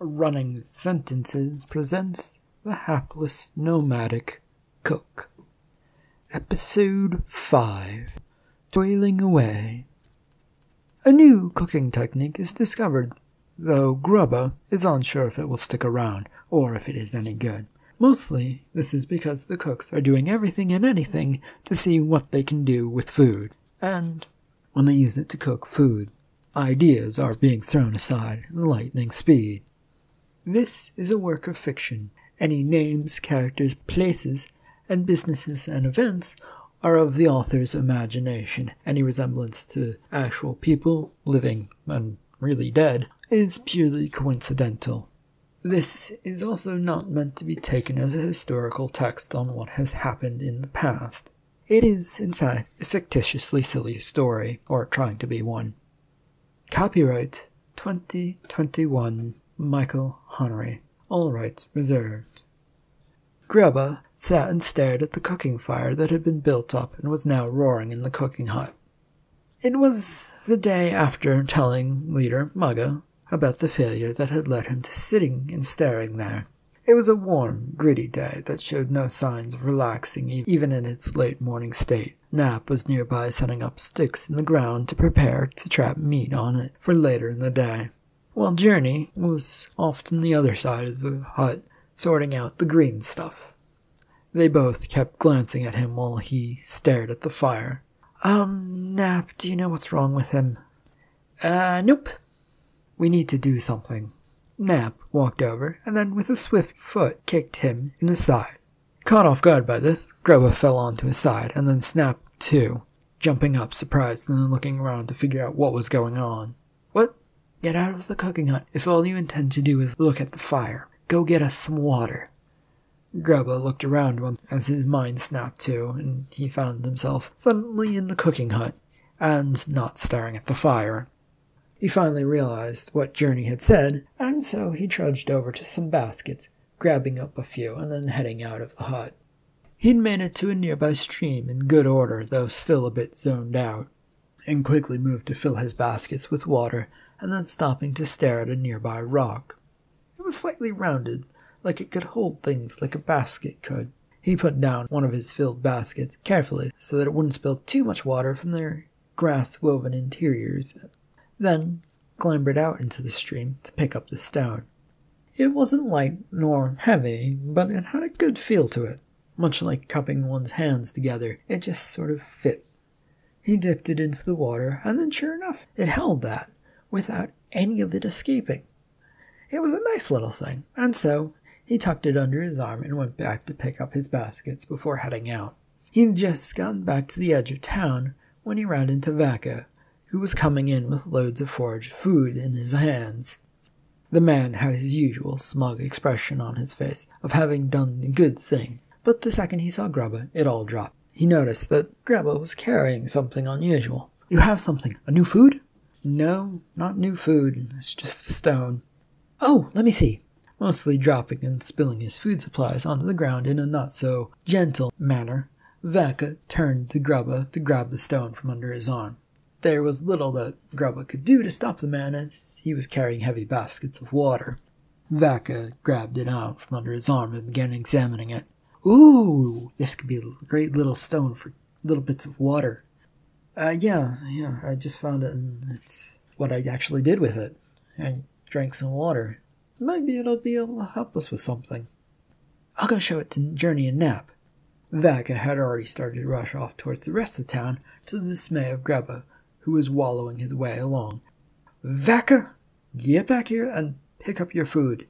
Running Sentences presents the Hapless Nomadic Cook. Episode 5. Toiling Away. A new cooking technique is discovered, though Grubba is unsure if it will stick around or if it is any good. Mostly, this is because the cooks are doing everything and anything to see what they can do with food, and when they use it to cook food, ideas are being thrown aside at lightning speed. This is a work of fiction. Any names, characters, places, and businesses and events are of the author's imagination. Any resemblance to actual people, living and really dead, is purely coincidental. This is also not meant to be taken as a historical text on what has happened in the past. It is, in fact, a fictitiously silly story, or trying to be one. Copyright 2021 Michael Honnery. All rights reserved. Grubba sat and stared at the cooking fire that had been built up and was now roaring in the cooking hut. It was the day after telling leader Mugga about the failure that had led him to sitting and staring there. It was a warm, gritty day that showed no signs of relaxing even in its late morning state. Nap was nearby setting up sticks in the ground to prepare to trap meat on it for later in the day, while Journey was off on the other side of the hut sorting out the green stuff. They both kept glancing at him while he stared at the fire. Nap, do you know what's wrong with him? Nope. We need to do something. Nap walked over and then with a swift foot kicked him in the side. Caught off guard by this, Grubba fell onto his side and then snapped too, jumping up surprised and then looking around to figure out what was going on. What? Get out of the cooking hut if all you intend to do is look at the fire. Go get us some water. Grubba looked around as his mind snapped to, and he found himself suddenly in the cooking hut, and not staring at the fire. He finally realized what Journey had said, and so he trudged over to some baskets, grabbing up a few and then heading out of the hut. He'd made it to a nearby stream in good order, though still a bit zoned out, and quickly moved to fill his baskets with water and then stopping to stare at a nearby rock. It was slightly rounded, like it could hold things like a basket could. He put down one of his filled baskets carefully so that it wouldn't spill too much water from their grass-woven interiors, then clambered out into the stream to pick up the stone. It wasn't light nor heavy, but it had a good feel to it. Much like cupping one's hands together, it just sort of fit. He dipped it into the water, and then sure enough, it held that, without any of it escaping. It was a nice little thing, and so he tucked it under his arm and went back to pick up his baskets before heading out. He'd just gotten back to the edge of town when he ran into Vaka, who was coming in with loads of foraged food in his hands. The man had his usual smug expression on his face of having done a good thing, but the second he saw Grubba, it all dropped. He noticed that Grubba was carrying something unusual. You have something. A new food? No, not new food. It's just a stone. Oh, let me see. Mostly dropping and spilling his food supplies onto the ground in a not-so-gentle manner, Vaka turned to Grubba to grab the stone from under his arm. There was little that Grubba could do to stop the man as he was carrying heavy baskets of water. Vaka grabbed it out from under his arm and began examining it. Ooh, this could be a great little stone for little bits of water. Yeah, I just found it and it's what I actually did with it. I drank some water. Maybe it'll be able to help us with something. I'll go show it to Journey and Nap. Vaka had already started to rush off towards the rest of town to the dismay of Grubba, who was wallowing his way along. Vaka, get back here and pick up your food.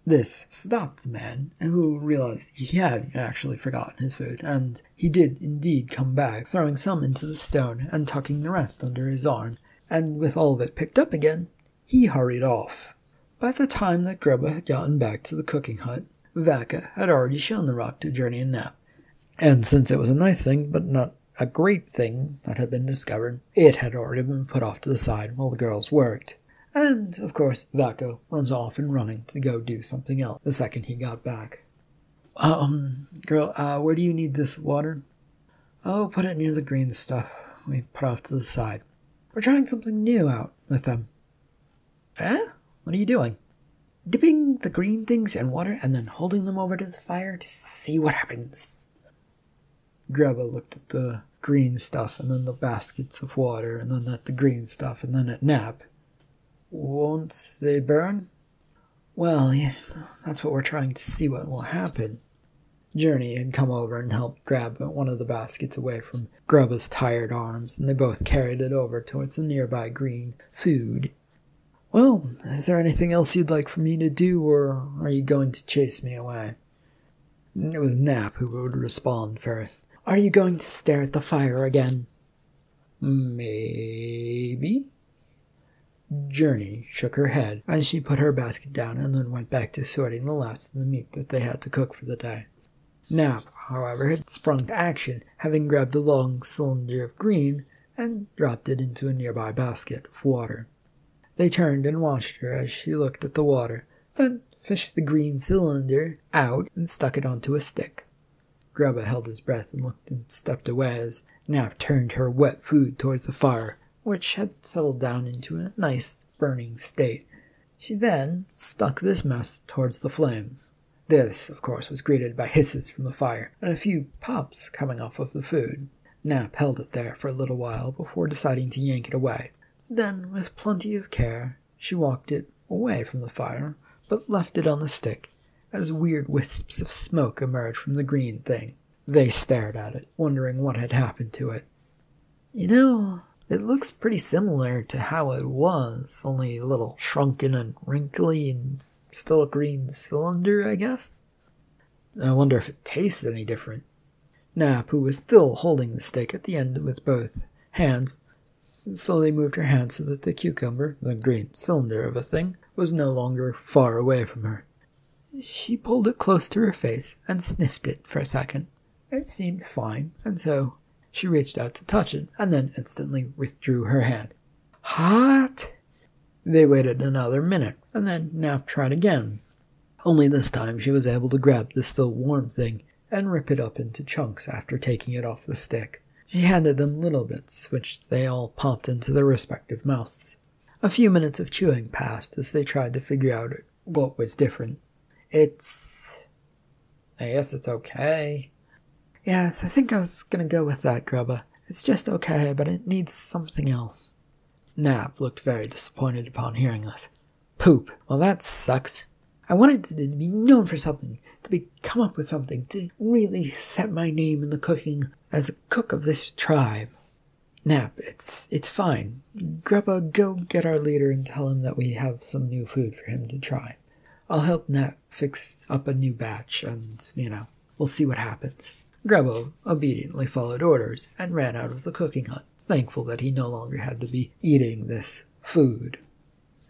This stopped the man, who realized he had actually forgotten his food, and he did indeed come back, throwing some into the stone and tucking the rest under his arm, and with all of it picked up again, he hurried off. By the time that Grubba had gotten back to the cooking hut, Vaka had already shown the rock to Journey and Nap, and since it was a nice thing, but not a great thing that had been discovered, it had already been put off to the side while the girls worked. And, of course, Vaka runs off and running to go do something else the second he got back. Girl, where do you need this water? Oh, put it near the green stuff we put off to the side. We're trying something new out with them. Eh? What are you doing? dipping the green things in water and then holding them over to the fire to see what happens. Grubba looked at the green stuff and then the baskets of water and then at the green stuff and then at Nap. Won't they burn? Well, yeah, that's what we're trying to see what will happen. Journey had come over and helped grab one of the baskets away from Grubba's tired arms, and they both carried it over towards the nearby green food. Well, is there anything else you'd like for me to do, or are you going to chase me away? It was Nap who would respond first. Are you going to stare at the fire again? Maybe. Journey shook her head as she put her basket down and then went back to sorting the last of the meat that they had to cook for the day. Nap, however, had sprung to action, having grabbed a long cylinder of green and dropped it into a nearby basket of water. They turned and watched her as she looked at the water, then fished the green cylinder out and stuck it onto a stick. Grubba held his breath and looked and stepped away as Nap turned her wet food towards the fire, which had settled down into a nice burning state. She then stuck this mess towards the flames. This, of course, was greeted by hisses from the fire and a few pops coming off of the food. Nap held it there for a little while before deciding to yank it away. Then, with plenty of care, she walked it away from the fire, but left it on the stick, as weird wisps of smoke emerged from the green thing. They stared at it, wondering what had happened to it. You know, it looks pretty similar to how it was, only a little shrunken and wrinkly and still a green cylinder, I guess. I wonder if it tastes any different. Nap, who was still holding the stick at the end with both hands, slowly moved her hand so that the cucumber, the green cylinder of a thing, was no longer far away from her. She pulled it close to her face and sniffed it for a second. It seemed fine, and so she reached out to touch it, and then instantly withdrew her hand. Hot? They waited another minute, and then Nap tried again. Only this time she was able to grab the still warm thing and rip it up into chunks after taking it off the stick. She handed them little bits, which they all popped into their respective mouths. A few minutes of chewing passed as they tried to figure out what was different. I guess it's okay. Yes, I think I was gonna go with that, Grubba. It's just okay, but it needs something else. Nap looked very disappointed upon hearing this. Poop. Well, that sucks. I wanted to be known for something, come up with something, to really set my name in the cooking as a cook of this tribe. Nap, it's fine. Grubba, go get our leader and tell him that we have some new food for him to try. I'll help Nap fix up a new batch and, we'll see what happens. Grubba obediently followed orders and ran out of the cooking hut, thankful that he no longer had to be eating this food.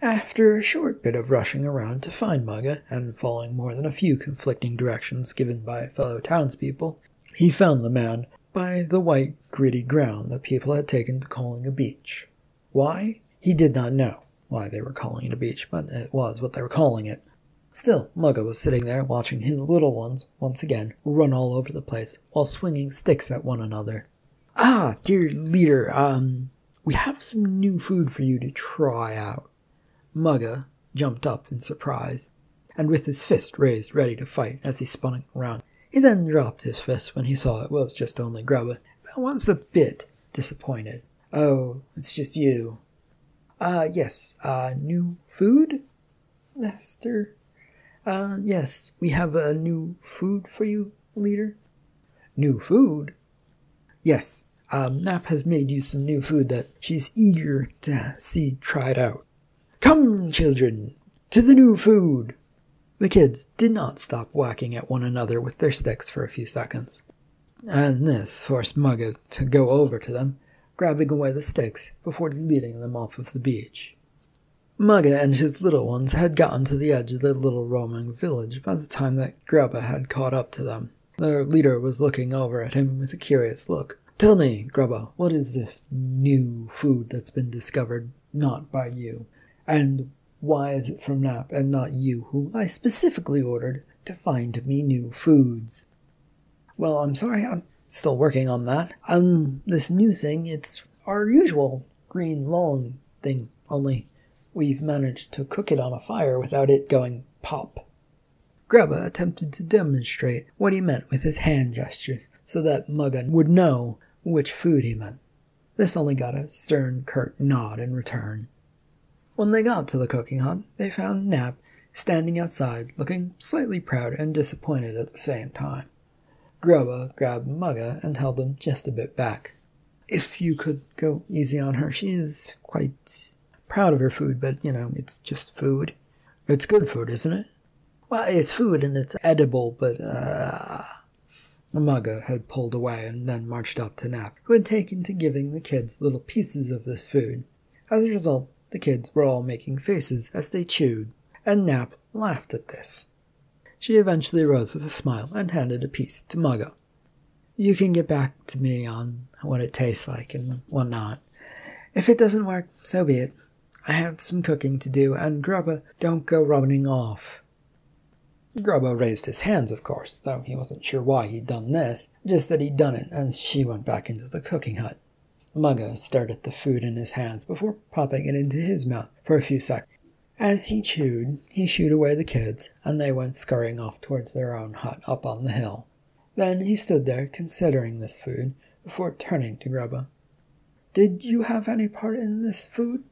After a short bit of rushing around to find Mugga, and following more than a few conflicting directions given by fellow townspeople, he found the man by the white, gritty ground that people had taken to calling a beach. Why? He did not know why they were calling it a beach, but it was what they were calling it. Still, Mugga was sitting there watching his little ones, once again, run all over the place while swinging sticks at one another. Ah, dear leader, we have some new food for you to try out. Mugga jumped up in surprise, and with his fist raised ready to fight as he spun around. He then dropped his fist when he saw it was just only Grubba, but was a bit disappointed. Oh, it's just you. Yes, new food, master? Yes, we have a new food for you, leader. New food? Yes, Nap has made you some new food that she's eager to see tried out. Come, children, to the new food! The kids did not stop whacking at one another with their sticks for a few seconds, and this forced Mugga to go over to them, grabbing away the sticks before leading them off of the beach. Mugga and his little ones had gotten to the edge of the little roaming village by the time that Grubba had caught up to them. Their leader was looking over at him with a curious look. Tell me, Grubba, what is this new food that's been discovered not by you? And why is it from Nap and not you, who I specifically ordered to find me new foods? Well, I'm sorry, I'm still working on that. This new thing, it's our usual green long thing, only We've managed to cook it on a fire without it going pop. Grubba attempted to demonstrate what he meant with his hand gestures so that Mugga would know which food he meant. This only got a stern, curt nod in return. When they got to the cooking hut, they found Nap standing outside, looking slightly proud and disappointed at the same time. Grubba grabbed Mugga and held him just a bit back. If you could go easy on her, she is quite proud of her food, but, it's just food. It's good food, isn't it? Well, it's food and it's edible, but, Mugga had pulled away and then marched up to Nap, who had taken to giving the kids little pieces of this food. As a result, the kids were all making faces as they chewed, and Nap laughed at this. She eventually rose with a smile and handed a piece to Mugga. You can get back to me on what it tastes like and whatnot. If it doesn't work, so be it. I have some cooking to do, and Grubba, don't go running off. Grubba raised his hands, of course, though he wasn't sure why he'd done this, just that he'd done it, and she went back into the cooking hut. Mugga stared at the food in his hands before popping it into his mouth for a few seconds. As he shooed away the kids, and they went scurrying off towards their own hut up on the hill. Then he stood there considering this food before turning to Grubba. Did you have any part in this food?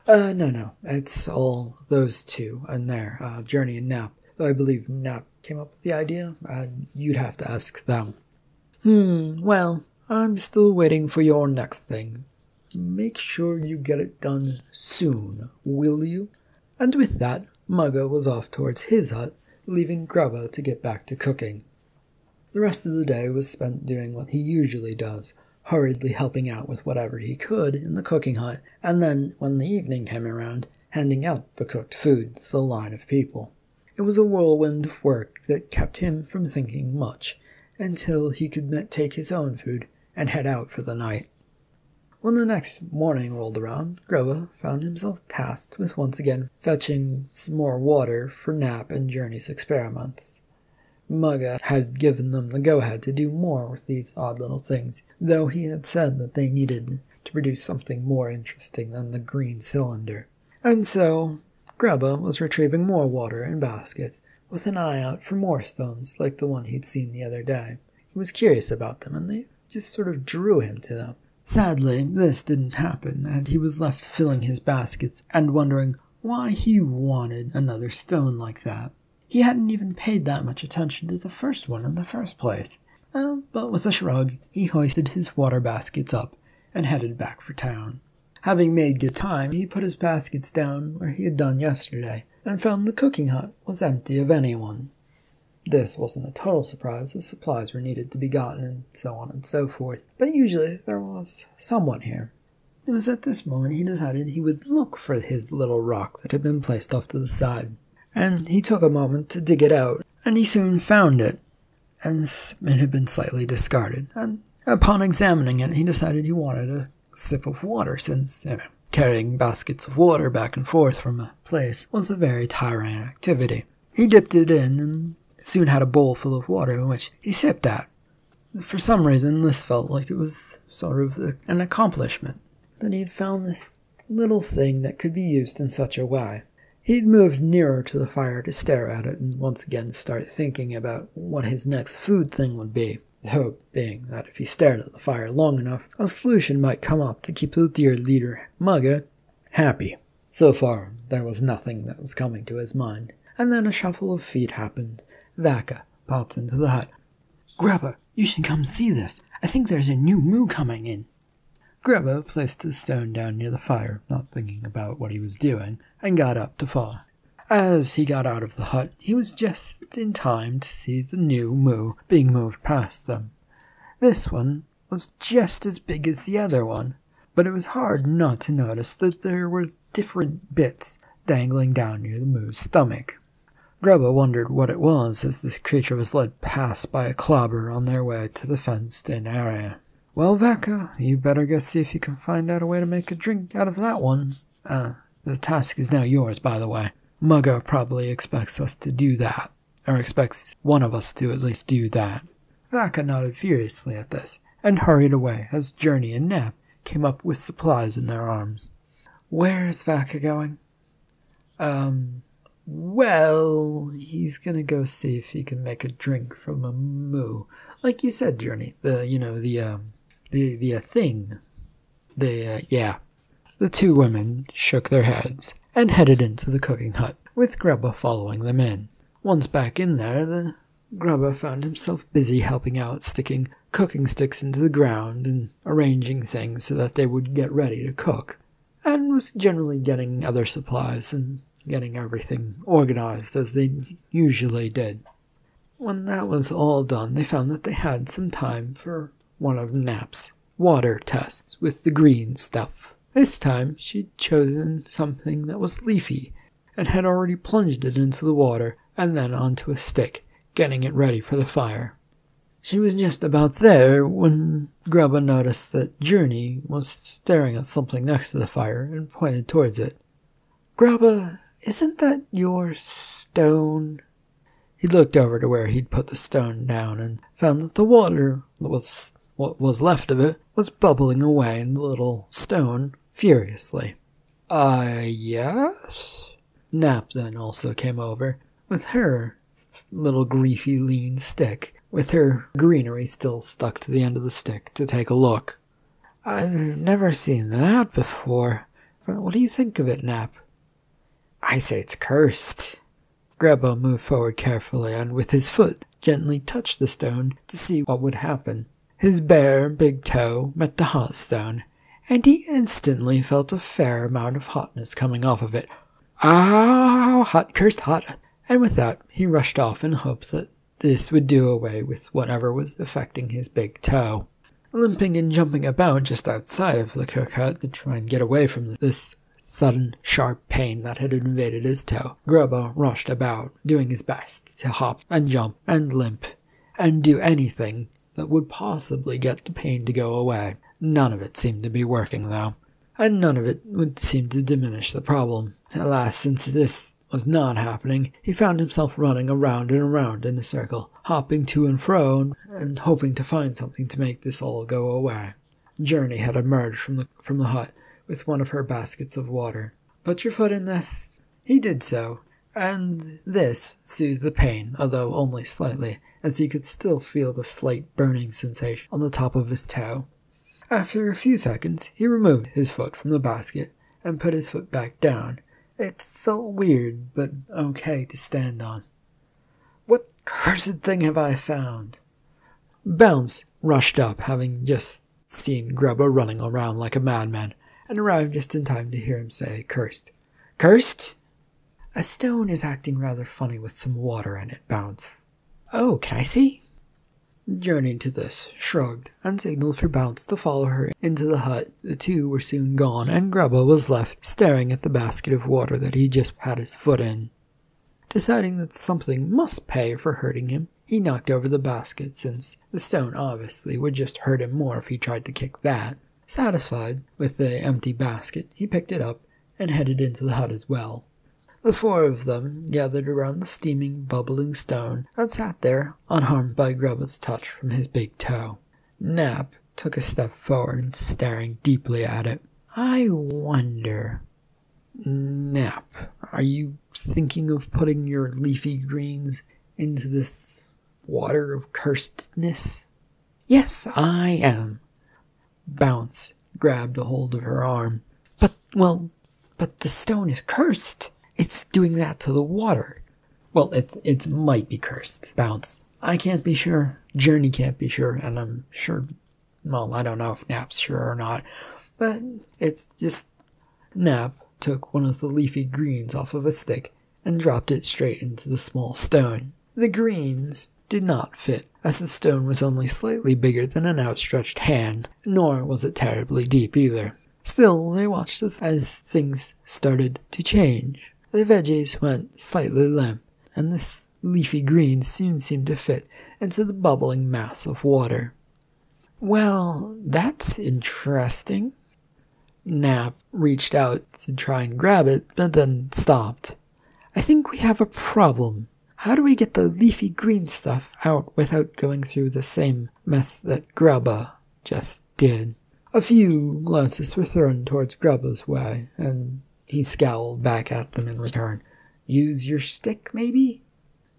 No. It's all those two in there, Journey and Nap. Though I believe Nap came up with the idea. You'd have to ask them. Well, I'm still waiting for your next thing. Make sure you get it done soon, will you? And with that, Mugga was off towards his hut, leaving Grubba to get back to cooking. The rest of the day was spent doing what he usually does, hurriedly helping out with whatever he could in the cooking hut, and then, when the evening came around, handing out the cooked food to the line of people. It was a whirlwind of work that kept him from thinking much, until he could take his own food and head out for the night. When the next morning rolled around, Grubba found himself tasked with once again fetching some more water for Nap and Journey's experiments. Mugga had given them the go-ahead to do more with these odd little things, though he had said that they needed to produce something more interesting than the green cylinder. And so, Grubba was retrieving more water in baskets, with an eye out for more stones like the one he'd seen the other day. He was curious about them, and they just sort of drew him to them. Sadly, this didn't happen, and he was left filling his baskets and wondering why he wanted another stone like that. He hadn't even paid that much attention to the first one in the first place. But with a shrug, he hoisted his water baskets up and headed back for town. Having made good time, he put his baskets down where he had done yesterday, and found the cooking hut was empty of anyone. This wasn't a total surprise, as supplies were needed to be gotten and so on and so forth, but usually there was someone here. It was at this moment he decided he would look for his little rock that had been placed off to the side, and he took a moment to dig it out, and he soon found it, and it had been slightly discarded, and upon examining it he decided he wanted a sip of water, since, carrying baskets of water back and forth from a place was a very tiring activity. He dipped it in and soon had a bowl full of water in which he sipped at. For some reason, this felt like it was sort of an accomplishment, that he had found this little thing that could be used in such a way. He'd moved nearer to the fire to stare at it and once again start thinking about what his next food thing would be, the hope being that if he stared at the fire long enough, a solution might come up to keep the dear leader, Mugga, happy. So far, there was nothing that was coming to his mind, and then a shuffle of feet happened. Vaka popped into the hut. Grubba, you should come see this. I think there's a new moo coming in. Grubba placed his stone down near the fire, not thinking about what he was doing, and got up to follow. As he got out of the hut, he was just in time to see the new moo being moved past them. This one was just as big as the other one, but it was hard not to notice that there were different bits dangling down near the moo's stomach. Grubba wondered what it was as this creature was led past by a clobber on their way to the fenced-in area. Well, Vaka, you better go see if you can find out a way to make a drink out of that one. The task is now yours, by the way. Mugga probably expects us to do that, or expects one of us to at least do that. Vaka nodded furiously at this, and hurried away as Journey and Nap came up with supplies in their arms. Where is Vaka going? Well, he's gonna go see if he can make a drink from a moo. Like you said, Journey, the thing. Yeah. The two women shook their heads and headed into the cooking hut, with Grubba following them in. Once back in there, the Grubba found himself busy helping out, sticking cooking sticks into the ground and arranging things so that they would get ready to cook, and was generally getting other supplies and getting everything organized as they usually did. When that was all done, they found that they had some time for one of Nap's water tests with the green stuff. This time, she'd chosen something that was leafy and had already plunged it into the water and then onto a stick, getting it ready for the fire. She was just about there when Grubba noticed that Journey was staring at something next to the fire and pointed towards it. "Grubba, isn't that your stone?" He looked over to where he'd put the stone down and found that the water, what was left of it, was bubbling away in the little stone furiously. Yes?" Nap then also came over, with her little griefy lean stick, with her greenery still stuck to the end of the stick, to take a look. "I've never seen that before. What do you think of it, Nap?" "I say it's cursed." Grubba moved forward carefully and with his foot gently touched the stone to see what would happen. His bare, big toe met the hot stone, and he instantly felt a fair amount of hotness coming off of it. "Ow! Hot, cursed hot!" And with that, he rushed off in hopes that this would do away with whatever was affecting his big toe. Limping and jumping about just outside of the cook hut to try and get away from this sudden, sharp pain that had invaded his toe, Grubba rushed about, doing his best to hop and jump and limp and do anything that would possibly get the pain to go away. None of it seemed to be working, though, and none of it would seem to diminish the problem. Alas, since this was not happening, he found himself running around and around in a circle, hopping to and fro and hoping to find something to make this all go away. Journey had emerged from the hut with one of her baskets of water. "Put your foot in this." He did so, and this soothed the pain, although only slightly, as he could still feel the slight burning sensation on the top of his toe. After a few seconds, he removed his foot from the basket and put his foot back down. It felt weird, but okay to stand on. "What cursed thing have I found?" Bounce rushed up, having just seen Grubba running around like a madman, and arrived just in time to hear him say, "Cursed." "Cursed?" "A stone is acting rather funny with some water in it, Bounce." "Oh, can I see?" Journey to this, shrugged, and signaled for Bounce to follow her into the hut. The two were soon gone, and Grubba was left staring at the basket of water that he just had his foot in. Deciding that something must pay for hurting him, he knocked over the basket, since the stone obviously would just hurt him more if he tried to kick that. Satisfied with the empty basket, he picked it up and headed into the hut as well. The four of them gathered around the steaming, bubbling stone that sat there, unharmed by Grubba's touch from his big toe. Nap took a step forward, staring deeply at it. "I wonder... Nap, are you thinking of putting your leafy greens into this water of cursedness?" "Yes, I am." Bounce grabbed a hold of her arm. But the stone is cursed. It's doing that to the water." "Well, it might be cursed, Bounce. I can't be sure. Journey can't be sure, and I'm sure... Well, I don't know if Nap's sure or not. But it's just..." Nap took one of the leafy greens off of a stick and dropped it straight into the small stone. The greens did not fit, as the stone was only slightly bigger than an outstretched hand, nor was it terribly deep either. Still, they watched as things started to change. The veggies went slightly limp, and this leafy green soon seemed to fit into the bubbling mass of water. "Well, that's interesting." Nap reached out to try and grab it, but then stopped. "I think we have a problem. How do we get the leafy green stuff out without going through the same mess that Grubba just did?" A few glances were thrown towards Grubba's way, and He scowled back at them in return. Use your stick, maybe?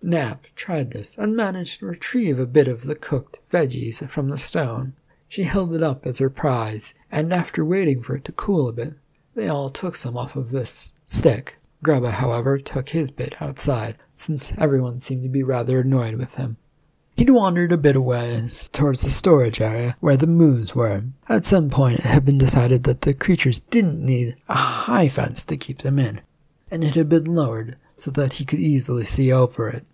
Nap tried this and managed to retrieve a bit of the cooked veggies from the stone. She held it up as her prize, and after waiting for it to cool a bit, they all took some off of this stick. Grubba, however, took his bit outside, since everyone seemed to be rather annoyed with him. He'd wandered a bit away towards the storage area where the moons were. At some point it had been decided that the creatures didn't need a high fence to keep them in, and it had been lowered so that he could easily see over it.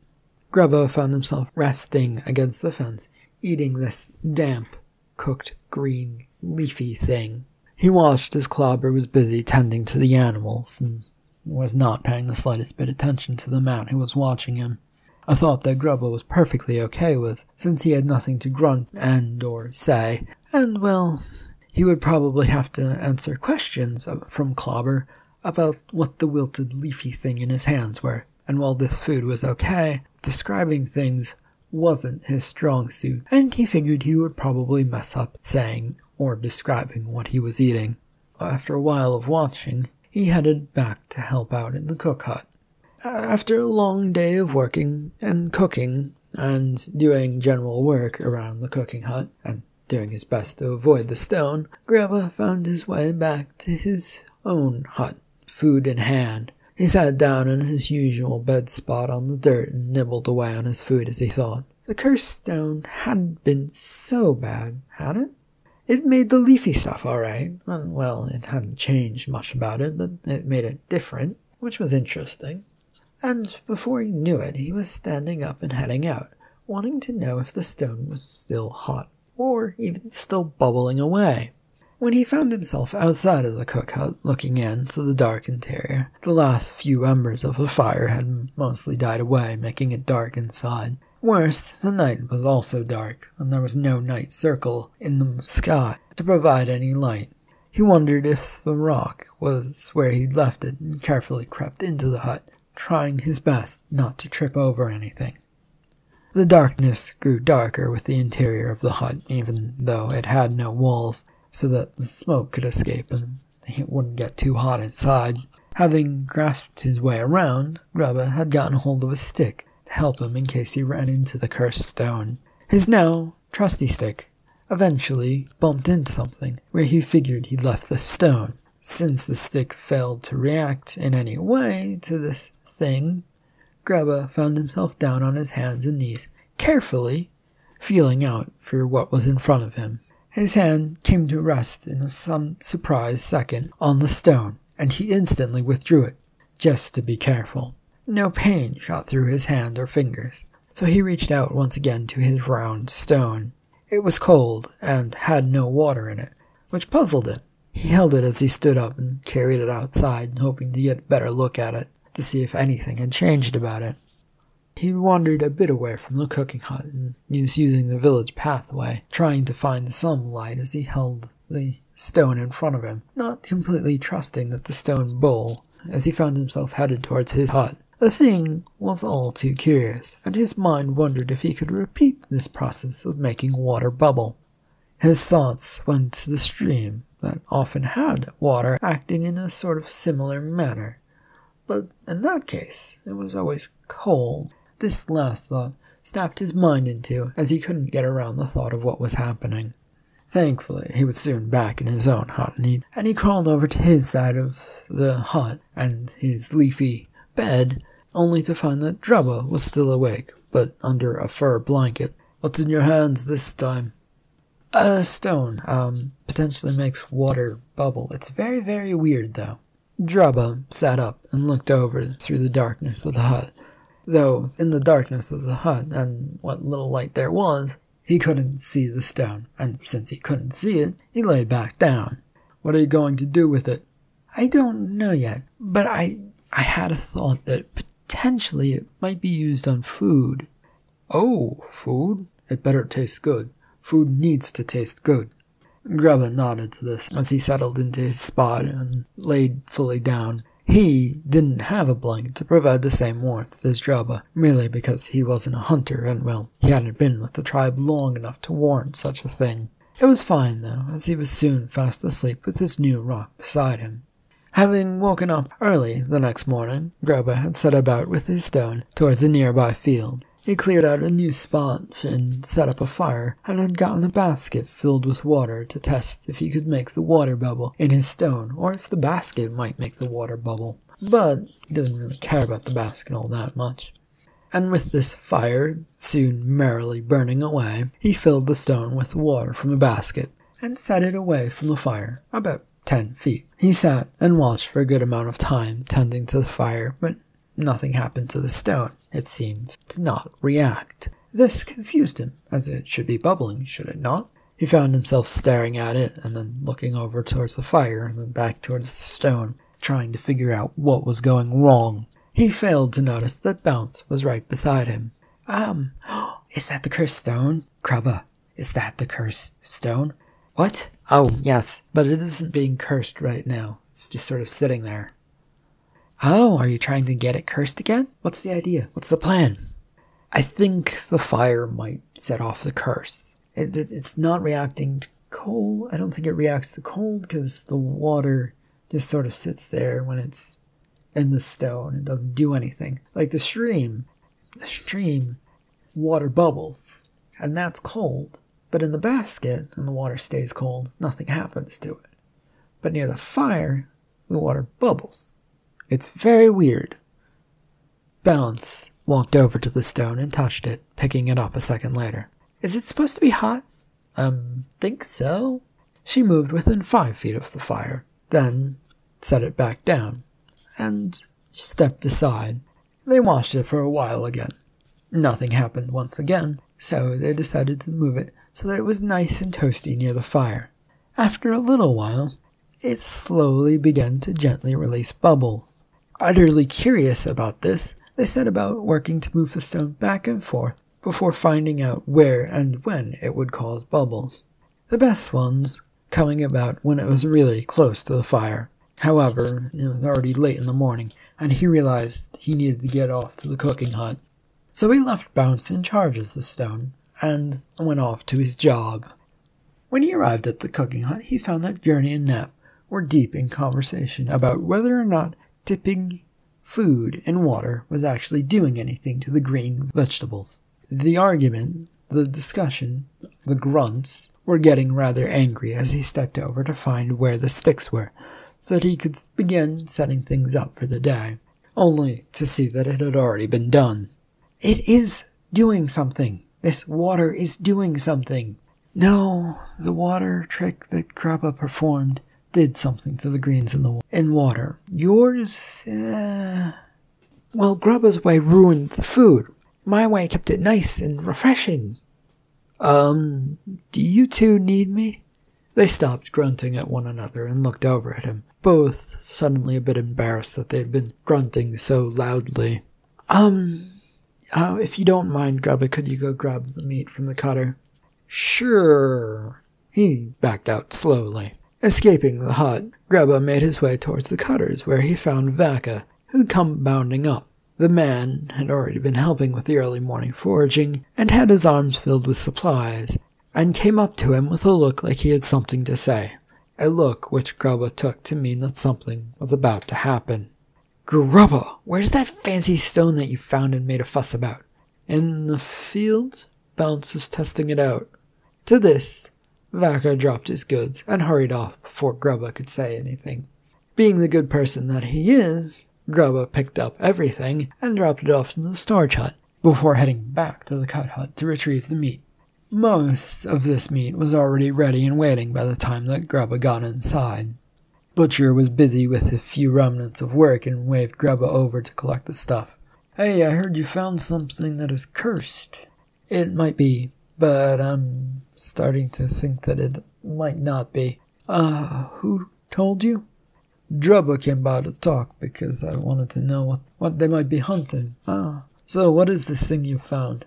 Grubba found himself resting against the fence, eating this damp, cooked green, leafy thing. He watched as Clobber was busy tending to the animals, and was not paying the slightest bit attention to the man who was watching him. A thought that Grubba was perfectly okay with, since he had nothing to grunt and or say, and, well, he would probably have to answer questions from Clobber about what the wilted leafy thing in his hands were, and while this food was okay, describing things wasn't his strong suit, and he figured he would probably mess up saying or describing what he was eating. After a while of watching, he headed back to help out in the cook hut. After a long day of working and cooking and doing general work around the cooking hut and doing his best to avoid the stone, Grubba found his way back to his own hut, food in hand. He sat down in his usual bed spot on the dirt and nibbled away on his food as he thought. The cursed stone hadn't been so bad, had it? It made the leafy stuff alright. Well, it hadn't changed much about it, but it made it different, which was interesting. And before he knew it, he was standing up and heading out, wanting to know if the stone was still hot, or even still bubbling away. When he found himself outside of the cook hut, looking into the dark interior, the last few embers of the fire had mostly died away, making it dark inside. Worse, the night was also dark, and there was no night circle in the sky to provide any light. He wondered if the rock was where he'd left it and carefully crept into the hut, trying his best not to trip over anything. The darkness grew darker with the interior of the hut, even though it had no walls, so that the smoke could escape and it wouldn't get too hot inside. Having grasped his way around, Grubba had gotten hold of a stick to help him in case he ran into the cursed stone. His now trusty stick eventually bumped into something where he figured he'd left the stone. Since the stick failed to react in any way to this thing, Grubba found himself down on his hands and knees, carefully feeling out for what was in front of him. His hand came to rest in some surprise second on the stone, and he instantly withdrew it, just to be careful. No pain shot through his hand or fingers, so he reached out once again to his round stone. It was cold and had no water in it, which puzzled him. He held it as he stood up and carried it outside, hoping to get a better look at it, to see if anything had changed about it. He wandered a bit away from the cooking hut and was using the village pathway, trying to find some light as he held the stone in front of him, not completely trusting that the stone bowl, as he found himself headed towards his hut. The thing was all too curious, and his mind wondered if he could repeat this process of making water bubble. His thoughts went to the stream that often had water acting in a sort of similar manner, but in that case it was always cold. This last thought snapped his mind into, as he couldn't get around the thought of what was happening. Thankfully, he was soon back in his own hut, and he crawled over to his side of the hut and his leafy bed, only to find that Grubba was still awake, but under a fur blanket. "What's in your hands this time?" "A stone, potentially makes water bubble. It's very, very weird, though." Grubba sat up and looked over through the darkness of the hut. Though in the darkness of the hut, and what little light there was, he couldn't see the stone, and since he couldn't see it, he lay back down. "What are you going to do with it?" "I don't know yet, but I had a thought that potentially it might be used on food." "Oh, food? It better taste good. Food needs to taste good." Grubba nodded to this as he settled into his spot and laid fully down. He didn't have a blanket to provide the same warmth as Grubba, merely because he wasn't a hunter and, well, he hadn't been with the tribe long enough to warrant such a thing. It was fine, though, as he was soon fast asleep with his new rock beside him. Having woken up early the next morning, Grubba had set about with his stone towards a nearby field. He cleared out a new spot and set up a fire, and had gotten a basket filled with water to test if he could make the water bubble in his stone, or if the basket might make the water bubble. But he doesn't really care about the basket all that much. And with this fire soon merrily burning away, he filled the stone with water from the basket, and set it away from the fire, about 10 feet. He sat and watched for a good amount of time, tending to the fire, but nothing happened to the stone. It seemed to not react. This confused him, as it should be bubbling, should it not? He found himself staring at it, and then looking over towards the fire, and then back towards the stone, trying to figure out what was going wrong. He failed to notice that Bounce was right beside him. Is that the cursed stone? Grubba, is that the cursed stone? What? Oh, yes, but it isn't being cursed right now. It's just sort of sitting there. Oh, are you trying to get it cursed again? What's the idea? What's the plan? I think the fire might set off the curse. It's not reacting to cold. I don't think it reacts to cold because the water just sort of sits there when it's in the stone and doesn't do anything. Like the stream, water bubbles, and that's cold. But in the basket, and the water stays cold, nothing happens to it. But near the fire, the water bubbles. It's very weird. Bounce walked over to the stone and touched it, picking it up a second later. Is it supposed to be hot? Think so. She moved within 5 feet of the fire, then set it back down, and stepped aside. They watched it for a while again. Nothing happened once again, so they decided to move it so that it was nice and toasty near the fire. After a little while, it slowly began to gently release bubbles. Utterly curious about this, they set about working to move the stone back and forth before finding out where and when it would cause bubbles. The best ones coming about when it was really close to the fire. However, it was already late in the morning, and he realized he needed to get off to the cooking hut. So he left Bounce in charge of the stone, and went off to his job. When he arrived at the cooking hut, he found that Gurney and Nap were deep in conversation about whether or not dipping food in water was actually doing anything to the green vegetables. The argument, the discussion, the grunts were getting rather angry as he stepped over to find where the sticks were, so that he could begin setting things up for the day, only to see that it had already been done. It is doing something. This water is doing something. No, the water trick that Grubba performed did something to the greens in water. Yours, well, Grubba's way ruined the food. My way kept it nice and refreshing. Do you two need me? They stopped grunting at one another and looked over at him, both suddenly a bit embarrassed that they had been grunting so loudly. If you don't mind, Grubba, could you go grab the meat from the cutter? Sure. He backed out slowly. Escaping the hut, Grubba made his way towards the cutters, where he found Vaca, who'd come bounding up. The man had already been helping with the early morning foraging, and had his arms filled with supplies, and came up to him with a look like he had something to say, a look which Grubba took to mean that something was about to happen. Grubba, where's that fancy stone that you found and made a fuss about? In the field? Bounce is testing it out. To this, Vaca dropped his goods and hurried off before Grubba could say anything. Being the good person that he is, Grubba picked up everything and dropped it off in the storage hut, before heading back to the cut hut to retrieve the meat. Most of this meat was already ready and waiting by the time that Grubba got inside. Butcher was busy with a few remnants of work and waved Grubba over to collect the stuff. Hey, I heard you found something that is cursed. It might be, but I'm starting to think that it might not be. Who told you? Grubba came by to talk because I wanted to know what they might be hunting. So what is this thing you found?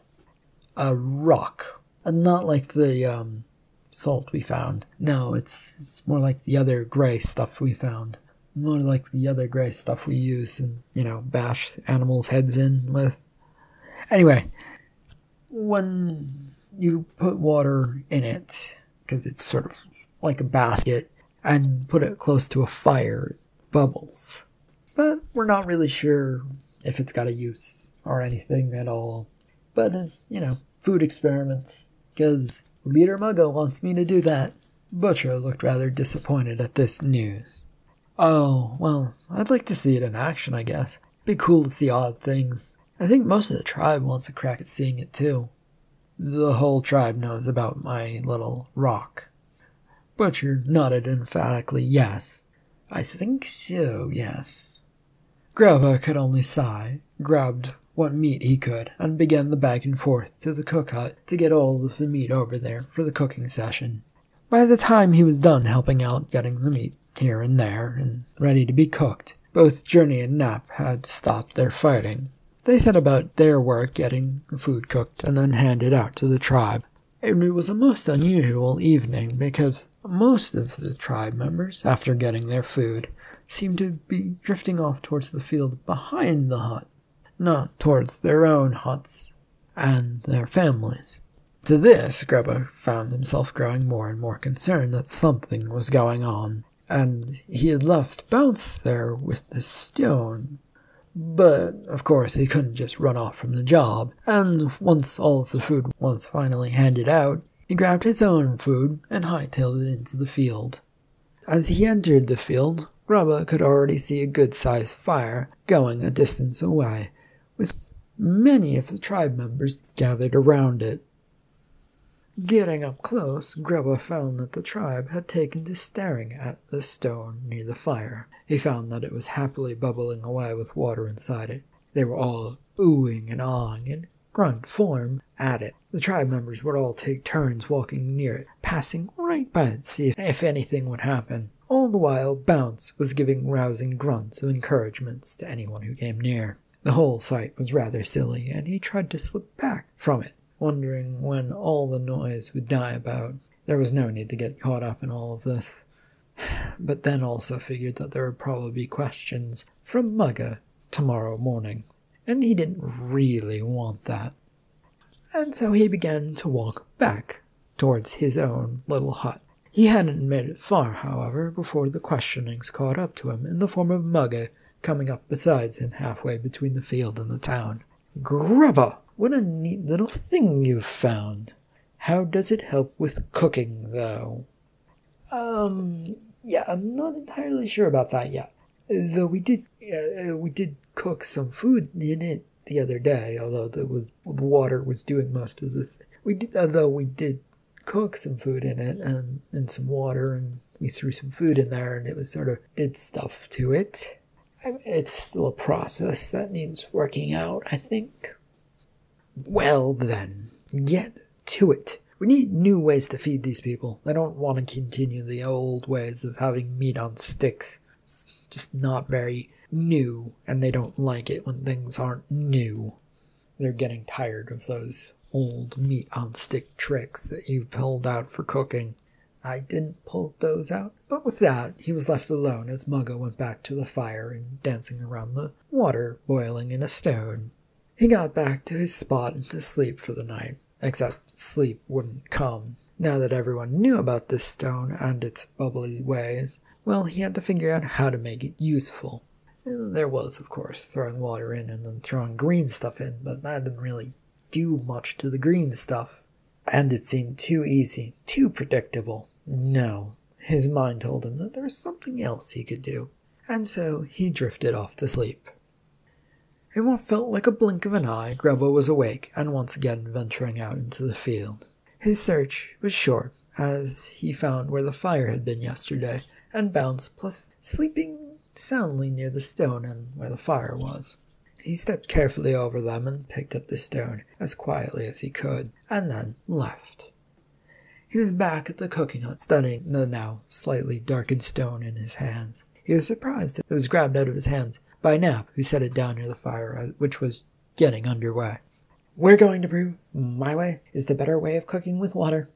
A rock. Not like the, salt we found. No, it's more like the other gray stuff we found. More like the other gray stuff we use and, bash animals' heads in with. Anyway, when you put water in it, because it's sort of like a basket, and put it close to a fire, bubbles. But we're not really sure if it's got a use or anything at all. But it's, food experiments. Because Leader Muggo wants me to do that. Butcher looked rather disappointed at this news. Oh, well, I'd like to see it in action, I guess. Be cool to see odd things. I think most of the tribe wants a crack at seeing it too. The whole tribe knows about my little rock. Butcher nodded emphatically yes. I think so, yes. Grubba could only sigh, grabbed what meat he could, and began the back and forth to the cook hut to get all of the meat over there for the cooking session. By the time he was done helping out getting the meat here and there and ready to be cooked, both Journey and Nap had stopped their fighting. They set about their work getting the food cooked and then handed out to the tribe. And it was a most unusual evening because most of the tribe members, after getting their food, seemed to be drifting off towards the field behind the hut, not towards their own huts and their families. To this, Grubba found himself growing more and more concerned that something was going on, and he had left Bounce there with the stone. But, of course, he couldn't just run off from the job, and once all of the food was finally handed out, he grabbed his own food and hightailed it into the field. As he entered the field, Grubba could already see a good-sized fire going a distance away, with many of the tribe members gathered around it. Getting up close, Grubba found that the tribe had taken to staring at the stone near the fire. He found that it was happily bubbling away with water inside it. They were all oohing and ahhing in grunt form at it. The tribe members would all take turns walking near it, passing right by it to see if anything would happen. All the while, Bounce was giving rousing grunts of encouragements to anyone who came near. The whole sight was rather silly, and he tried to slip back from it, wondering when all the noise would die about. There was no need to get caught up in all of this. But then also figured that there would probably be questions from Mugga tomorrow morning, and he didn't really want that. And so he began to walk back towards his own little hut. He hadn't made it far, however, before the questionings caught up to him in the form of Mugga coming up beside him halfway between the field and the town. Grubba! What a neat little thing you've found. How does it help with cooking, though? Yeah, I'm not entirely sure about that yet. Though we did cook some food in it the other day, although the water was doing most of the thing. We did cook some food in it and in some water, and we threw some food in there, and it was sort of did stuff to it. It's still a process that needs working out, I think. Well then, get to it. We need new ways to feed these people. They don't want to continue the old ways of having meat on sticks. It's just not very new, and they don't like it when things aren't new. They're getting tired of those old meat on stick tricks that you pulled out for cooking. I didn't pull those out. But with that, he was left alone as Mugga went back to the fire and dancing around the water boiling in a stone. He got back to his spot and to sleep for the night, except sleep wouldn't come. Now that everyone knew about this stone and its bubbly ways, well, he had to figure out how to make it useful. There was, of course, throwing water in and then throwing green stuff in, but that didn't really do much to the green stuff. And it seemed too easy, too predictable. No, his mind told him that there was something else he could do, and so he drifted off to sleep. In what felt like a blink of an eye, Grubba was awake and once again venturing out into the field. His search was short, as he found where the fire had been yesterday, and Bounce, plus sleeping soundly near the stone and where the fire was. He stepped carefully over them and picked up the stone as quietly as he could, and then left. He was back at the cooking hut, studying the now slightly darkened stone in his hands. He was surprised it was grabbed out of his hands by Nap, who set it down near the fire, which was getting underway. We're going to prove my way is the better way of cooking with water.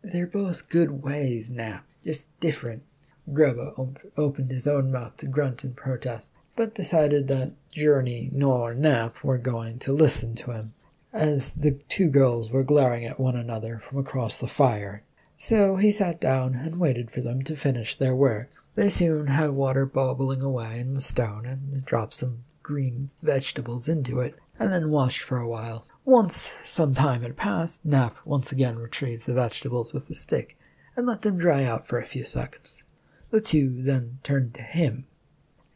They're both good ways, Nap, just different. Grubba opened his own mouth to grunt in protest, but decided that Journey nor Nap were going to listen to him, as the two girls were glaring at one another from across the fire. So he sat down and waited for them to finish their work. They soon had water bubbling away in the stone and dropped some green vegetables into it, and then watched for a while. Once some time had passed, Nap once again retrieved the vegetables with the stick and let them dry out for a few seconds. The two then turned to him.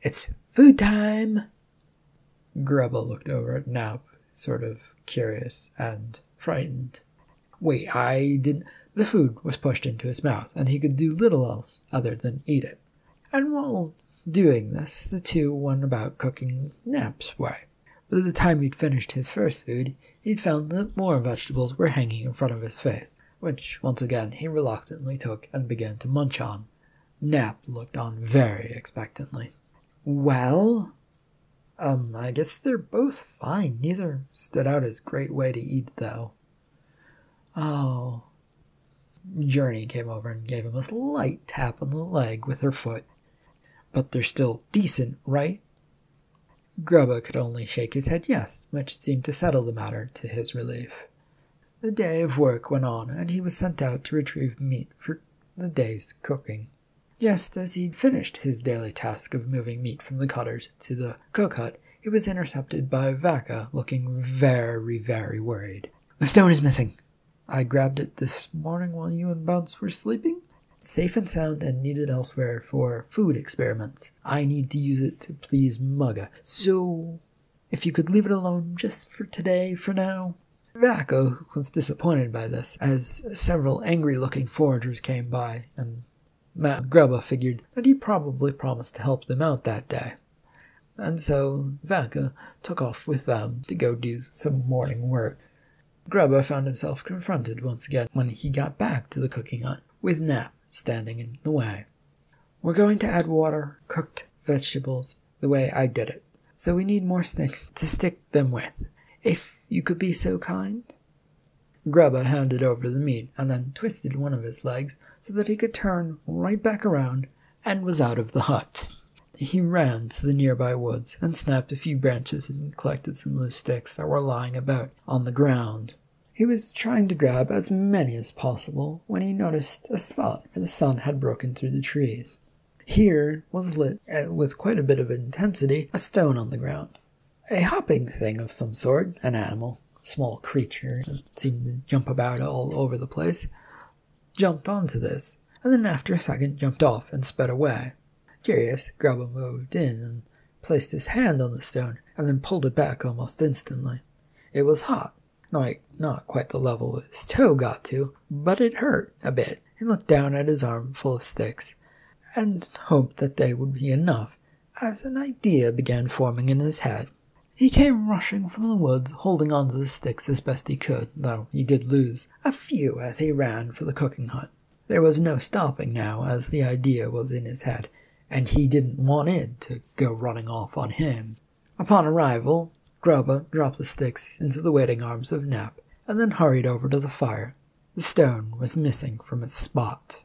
"It's food time!" Grubba looked over at Nap, sort of curious and frightened. "Wait, I didn't—" The food was pushed into his mouth, and he could do little else other than eat it. And while doing this, the two went about cooking Nap's way. By the time he'd finished his first food, he'd found that more vegetables were hanging in front of his face, which once again he reluctantly took and began to munch on. Nap looked on very expectantly. "Well, I guess they're both fine. Neither stood out as great way to eat, though." "Oh." Journey came over and gave him a slight tap on the leg with her foot. "But they're still decent, right?" Grubba could only shake his head yes, which seemed to settle the matter to his relief. The day of work went on, and he was sent out to retrieve meat for the day's cooking. Just as he'd finished his daily task of moving meat from the cutters to the cook hut, he was intercepted by Vaca, looking very, very worried. "The stone is missing. I grabbed it this morning while you and Bounce were sleeping. It's safe and sound and needed elsewhere for food experiments. I need to use it to please Mugga, so if you could leave it alone just for today for now." Vaca was disappointed by this, as several angry-looking foragers came by, and Grubba figured that he probably promised to help them out that day. And so Vaca took off with them to go do some morning work. Grubba found himself confronted once again when he got back to the cooking hut, with Nap standing in the way. "We're going to add water, cooked vegetables, the way I did it, so we need more sticks to stick them with. If you could be so kind." Grubba handed over the meat and then twisted one of his legs so that he could turn right back around and was out of the hut. He ran to the nearby woods and snapped a few branches and collected some loose sticks that were lying about on the ground. He was trying to grab as many as possible when he noticed a spot where the sun had broken through the trees. Here was lit, with quite a bit of intensity, a stone on the ground. A hopping thing of some sort, an animal, small creature that seemed to jump about all over the place, jumped onto this, and then after a second jumped off and sped away. Curious, Grubba moved in and placed his hand on the stone, and then pulled it back almost instantly. It was hot, not quite the level his toe got to, but it hurt a bit. He looked down at his arm full of sticks, and hoped that they would be enough, as an idea began forming in his head. He came rushing from the woods, holding on to the sticks as best he could, though he did lose a few as he ran for the cooking hut. There was no stopping now, as the idea was in his head, and he didn't want it to go running off on him. Upon arrival, Grubba dropped the sticks into the waiting arms of Nap, and then hurried over to the fire. The stone was missing from its spot.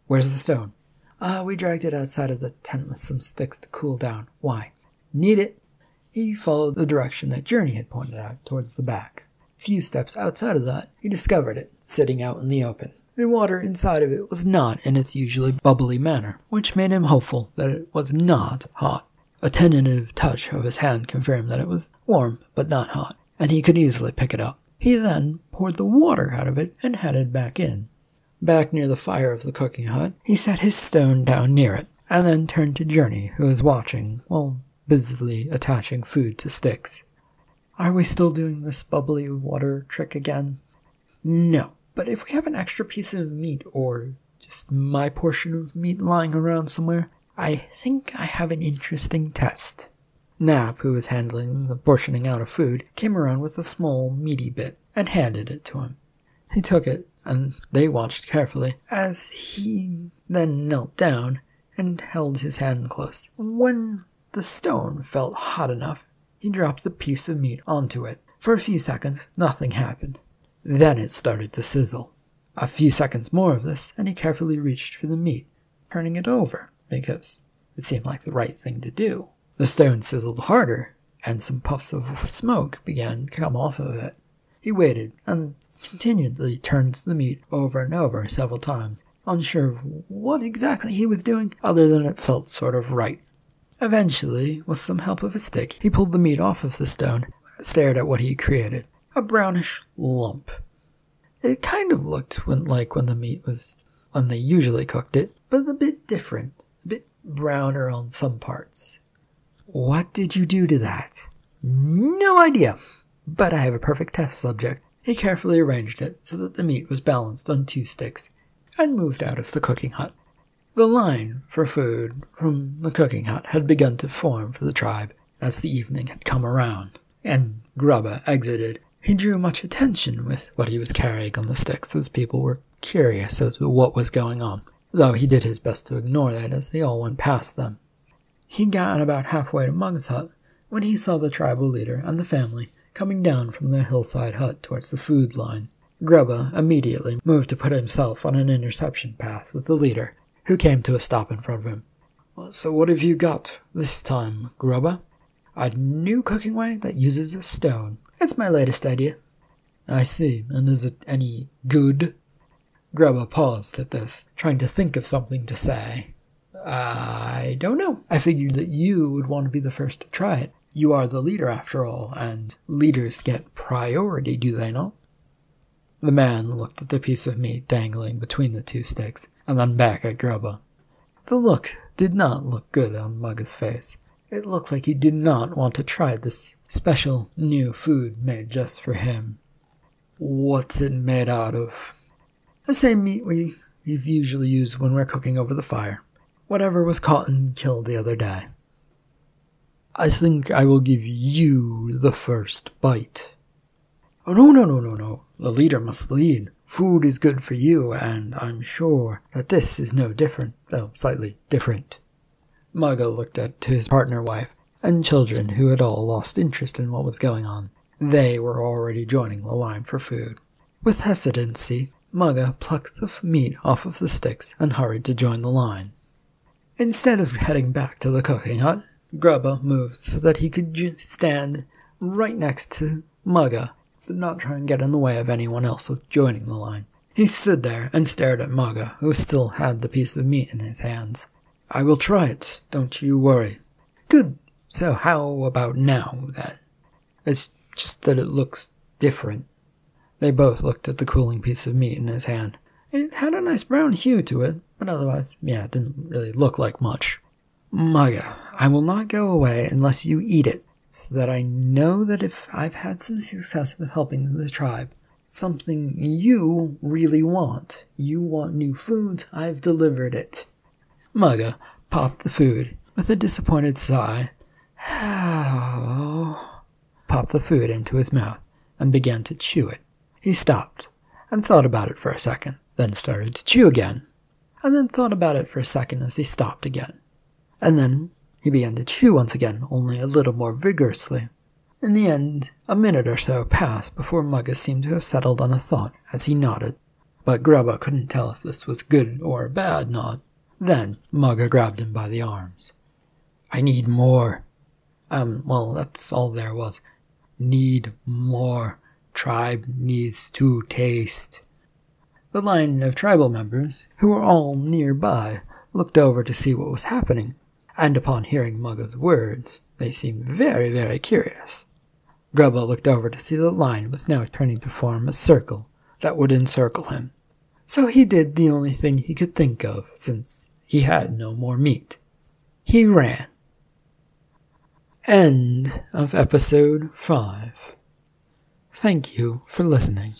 "Where's the stone?" We dragged it outside of the tent with some sticks to cool down." "Why?" "Need it." He followed the direction that Journey had pointed out, towards the back. A few steps outside of that, he discovered it, sitting out in the open. The water inside of it was not in its usually bubbly manner, which made him hopeful that it was not hot. A tentative touch of his hand confirmed that it was warm, but not hot, and he could easily pick it up. He then poured the water out of it and headed back in. Back near the fire of the cooking hut, he set his stone down near it, and then turned to Journey, who was watching, while busily attaching food to sticks. "Are we still doing this bubbly water trick again?" "No, but if we have an extra piece of meat, or just my portion of meat lying around somewhere, I think I have an interesting test." Nap, who was handling the portioning out of food, came around with a small, meaty bit and handed it to him. He took it, and they watched carefully, as he then knelt down and held his hand close. When the stone felt hot enough, he dropped the piece of meat onto it. For a few seconds, nothing happened. Then it started to sizzle. A few seconds more of this, and he carefully reached for the meat, turning it over, because it seemed like the right thing to do. The stone sizzled harder, and some puffs of smoke began to come off of it. He waited, and continually turned the meat over and over several times, unsure of what exactly he was doing, other than it felt sort of right. Eventually, with some help of a stick, he pulled the meat off of the stone, stared at what he created. A brownish lump. It kind of looked like when the meat was when they usually cooked it, but a bit different, a bit browner on some parts. What did you do to that? No idea, but I have a perfect test subject. He carefully arranged it so that the meat was balanced on 2 sticks, and moved out of the cooking hut. The line for food from the cooking hut had begun to form for the tribe as the evening had come around, and Grubba exited. He drew much attention with what he was carrying on the sticks, as people were curious as to what was going on, though he did his best to ignore that as they all went past them. He got about halfway to Mug's hut when he saw the tribal leader and the family coming down from the hillside hut towards the food line. Grubba immediately moved to put himself on an interception path with the leader, who came to a stop in front of him. So what have you got this time, Grubba? A new cooking way that uses a stone. It's my latest idea. I see. And is it any good? Grubba paused at this, trying to think of something to say. I don't know. I figured that you would want to be the first to try it. You are the leader after all, and leaders get priority, do they not? The man looked at the piece of meat dangling between the 2 sticks, and then back at Grubba. The look did not look good on Mugga's face. It looked like he did not want to try this special new food made just for him. What's it made out of? The same meat we've usually used when we're cooking over the fire. Whatever was caught and killed the other day. I think I will give you the first bite. Oh, no. The leader must lead. Food is good for you, and I'm sure that this is no different, though slightly different. Mugga looked at his partner wife and children who had all lost interest in what was going on. They were already joining the line for food. With hesitancy, Mugga plucked the meat off of the sticks and hurried to join the line. Instead of heading back to the cooking hut, Grubba moved so that he could stand right next to Mugga, but not try and get in the way of anyone else of joining the line. He stood there and stared at Mugga, who still had the piece of meat in his hands. I will try it, don't you worry. Good. So how about now, then? It's just that it looks different. They both looked at the cooling piece of meat in his hand. It had a nice brown hue to it, but otherwise, it didn't really look like much. Mugga, I will not go away unless you eat it, so that I know that if I've had some success with helping the tribe, something you really want. You want new food, I've delivered it. Mugga popped the food with a disappointed sigh, popped the food into his mouth, and began to chew it. He stopped and thought about it for a second, then started to chew again, and then thought about it for a second as he stopped again. And then he began to chew once again, only a little more vigorously. In the end, a minute or so passed before Mugga seemed to have settled on a thought as he nodded, but Grubba couldn't tell if this was good or a bad nod. Then Mugga grabbed him by the arms. I need more. That's all there was. Need more. Tribe needs to taste. The line of tribal members, who were all nearby, looked over to see what was happening, and upon hearing Mugga's words, they seemed very, very curious. Grubba looked over to see the line was now turning to form a circle that would encircle him. So he did the only thing he could think of, since he had no more meat. He ran. End of episode 5. Thank you for listening.